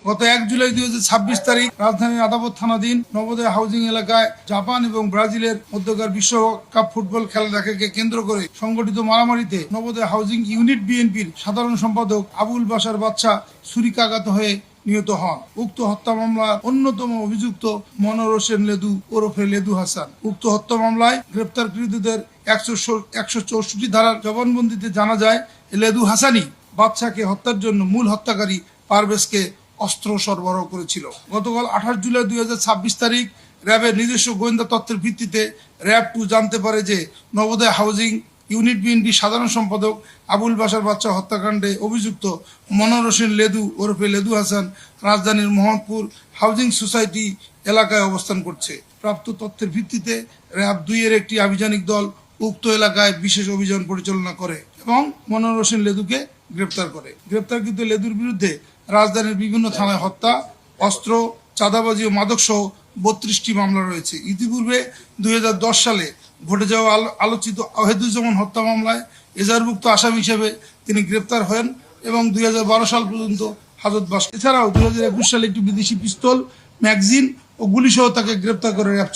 গত 1 জুলাই 2026 তারিখ রাজধানীর আদাবর থানাধীন নবোদয় হাউজিং এলাকায় জাপান এবং ব্রাজিলের মধ্যকার বিশ্বকাপ ফুটবল খেলা দেখাকে কেন্দ্র করে সংগঠিত মারামারিতে নবোদয় হাউজিং ইউনিট বিএনপির সাধারণ সম্পাদক আবুল বাশার বাদশা ছুরিকাঘাত হয়ে নিহত হন। উক্ত হত্যা মামলার অন্যতম অভিযুক্ত মনোয়ার হোসেন লেদু ওরফে লেদু হাসান। উক্ত হত্যা মামলায় গ্রেপ্তারকৃতদের 164 ধারার জবানবন্দিতে জানা যায়, লেদু হাসানই বাদশাকে হত্যার জন্য মূল হত্যাকারী পারভেজকে অস্ত্র সরবরাহ করেছিল। গতকাল 28 জুলাই 2026 তারিখ র্যাবের নিজস্ব গোয়েন্দা তথ্যের ভিত্তিতে র্যাব 2 জানতে পারে যে নবোদয় হাউজিং ইউনিট বিএনপি সাধারণ সম্পাদক আবুল বাশার বাদশা হত্যাকাণ্ডে অভিযুক্ত মনোয়ার হোসেন লেদু ওরফে লেদু হাসান রাজধানীর মোহাম্মদপুর হাউজিং সোসাইটি এলাকায় অবস্থান করছে। প্রাপ্ত তথ্যের ভিত্তিতে র্যাব 2 এর একটি আভিযানিক দল উক্ত এলাকায় বিশেষ অভিযান পরিচালনা করে এবং মনোয়ার হোসেন লেদুকে গ্রেপ্তার করে। গ্রেপ্তারকৃত লেদুর বিরুদ্ধে রাজধানীর বিভিন্ন থানায় হত্যা, অস্ত্র, চাঁদাবাজি ও মাদক সহ 32টি মামলা রয়েছে। ইতিপূর্বে 2010 সালে ঘটে যাওয়া আলোচিত ওয়াহিদুজ্জামান হত্যা মামলায় এজাহারভুক্ত আসামি হিসেবে তিনি গ্রেপ্তার হন এবং 2012 সাল পর্যন্ত হাজতবাস। এছাড়াও 2021 সালে একটি বিদেশি পিস্তল, ম্যাগজিন ও গুলি সহ তাকে গ্রেপ্তার করে র্যাব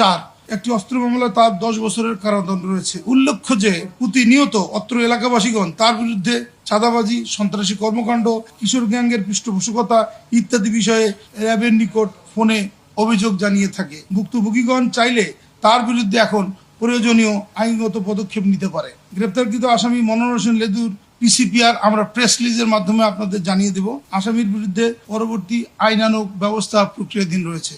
4। একটি অস্ত্র মামলায় তার 10 বছরের কারাদণ্ড রয়েছে। উল্লেখ্য যে প্রতিনিয়ত অত্র এলাকাবাসীগণ তার বিরুদ্ধে চাঁদাবাজি, সন্ত্রাসী কর্মকাণ্ড, কিশোর গ্যাংয়ের পৃষ্ঠপোষকতা ইত্যাদি বিষয়ে র্যাবের নিকট ফোনে অভিযোগ জানিয়ে থাকে। ভুক্তভোগীগণ চাইলে তার বিরুদ্ধে এখন প্রয়োজনীয় আইনগত পদক্ষেপ নিতে পারে। গ্রেপ্তারকৃত আসামি মনোয়ার হোসেন লেদুর পিসিপিআর আমরা প্রেস রিলিজের মাধ্যমে আপনাদের জানিয়ে দেব। আসামির বিরুদ্ধে পরবর্তী আইনানুগ ব্যবস্থা প্রক্রিয়াধীন রয়েছে।